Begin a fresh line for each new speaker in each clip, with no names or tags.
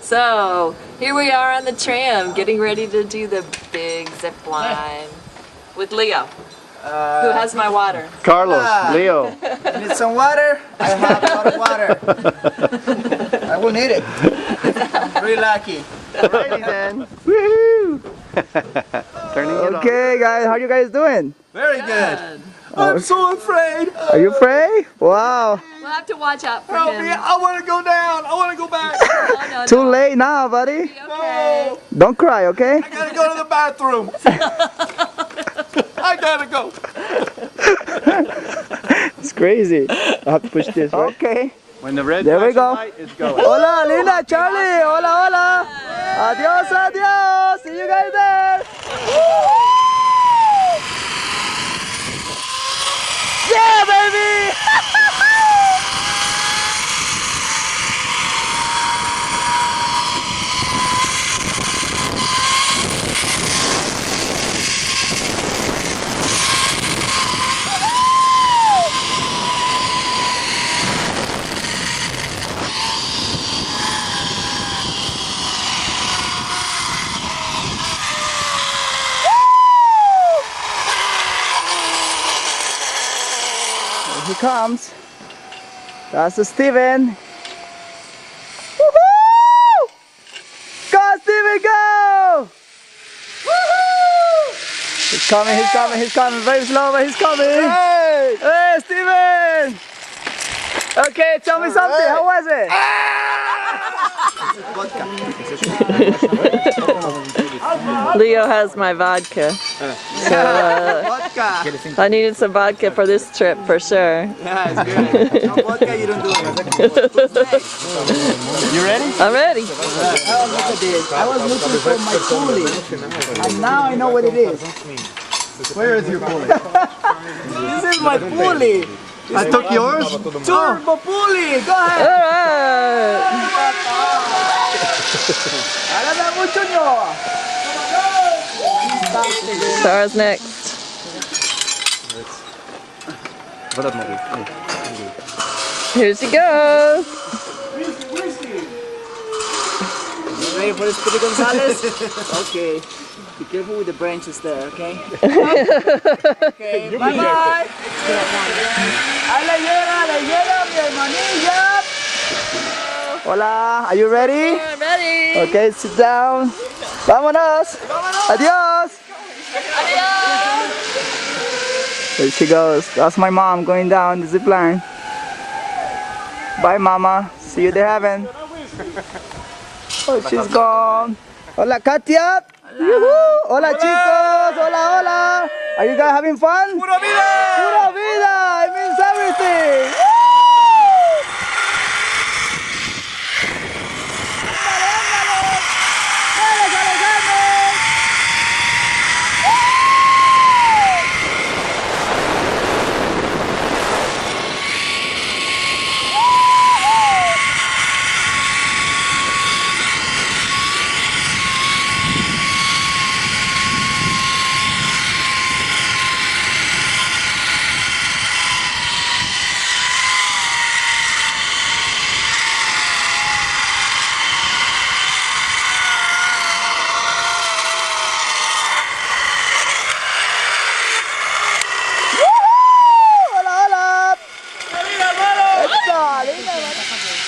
So here we are on the tram, getting ready to do the big zip line with Leo, who has my water.
Carlos, Leo.
You need some water? I have a lot of water. I will need it. I'm really lucky.
Alrighty then. Woohoo! Turning it on.
Okay, guys, how you guys doing?
Very good. I'm so afraid.
Are you afraid? Wow.
We'll have to watch out for
Help
him.
me. I want to go down. I want to go back.
No,
Too late now, buddy.
Okay.
Don't cry, okay?
I gotta go to the bathroom. I gotta go.
It's crazy. I have to push this, right? Okay.
When the red
There we go.
light is going.
Hola, Lina, Charlie. Hola, hola. Adios, adios. See you guys there. Yeah, baby. Here he comes. That's Steven. Woohoo! Go, Steven, go! Woohoo! He's coming, he's coming, he's coming. Very slow, but he's coming. Hey! Hey, Steven! Okay, tell me something. How was it?
Leo has my vodka. So
Vodka.
I needed some vodka for this trip for sure.
Yeah, it's good. No vodka, you don't do it.
You ready?
I'm ready.
Oh, look at this. I was looking for my pulley, and now I know what it is.
Where is your pulley?
This is my pulley.
I took yours?
Turbo pulley. Go ahead.
Alright.
Alam mucho nyo.
Sarah's next. Here she goes.
You ready for this, Speedy Gonzalez? Okay. Be careful with the branches there, okay? Okay, bye-bye. A la llega, mi hermanilla. Hola, are you ready?
I'm ready.
Okay, sit down. Vámonos. Adios.
Adios.
There she goes. That's my mom going down the zip line. Bye, mama. See you there, heaven. Oh, she's gone. Hola, Katia. Yoo-hoo. Hola, chicos. Hola, hola. Are you guys having fun?
Pura vida.
Pura vida. It means everything.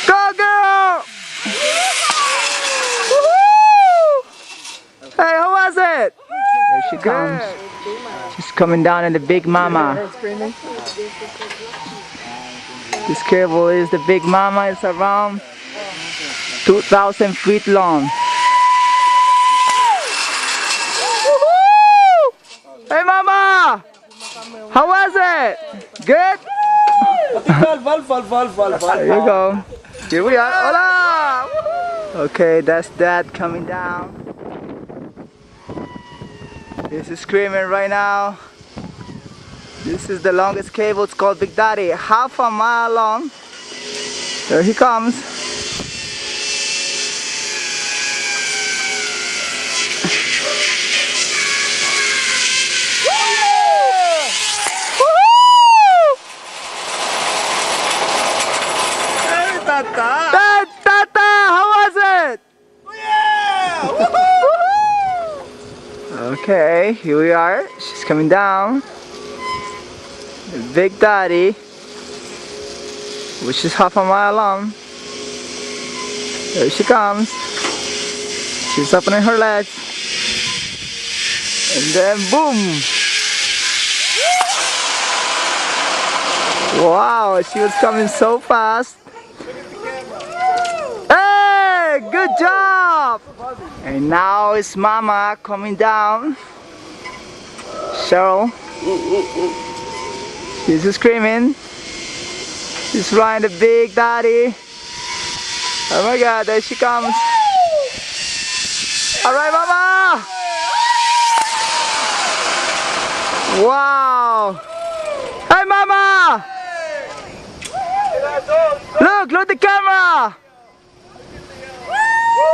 Go, girl! Hey, how was it? There she comes. She's coming down in the Big Mama. This cable is the Big Mama. It's around 2,000 feet long. Hey, Mama! How was it? Good? There you go. Here we are. Hola! Okay, that's Dad coming down. This is screaming right now. This is the longest cable. It's called Big Daddy. Half a mile long. There he comes. Tata, how was it? Okay, here we are. She's coming down. The Big Daddy, which is half a mile long. There she comes. She's opening her legs. And then boom! Wow, she was coming so fast. Hey, good job! And now it's Mama coming down. Cheryl. She's screaming. She's flying the Big Daddy. Oh my God, there she comes. All right, Mama! Wow! Hi, Mama! Look at the camera!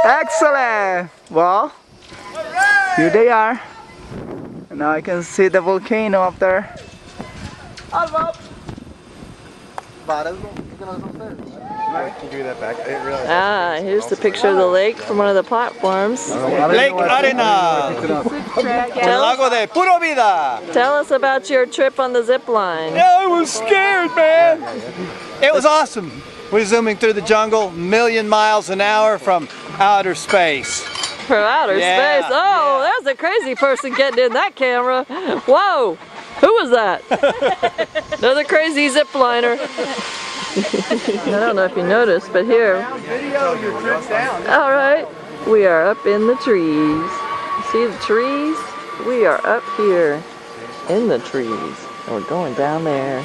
Excellent! Well, here they are. And now I can see the volcano up there.
Can you give me that back? I didn't realize.
Ah, here's the picture of the lake from one of the platforms.
Lake Arenal. Lago de Pura Vida.
Tell us about your trip on the zip line.
Yeah, I was scared, man. It was awesome. We're zooming through the jungle, million miles an hour from outer space.
From outer
Yeah,
space. Oh, there's a crazy person getting in that camera. Whoa, who was that? Another crazy zip liner. I don't know if you noticed, but here. All right, we are up in the trees. See the trees? We are up here in the trees. And we're going down there.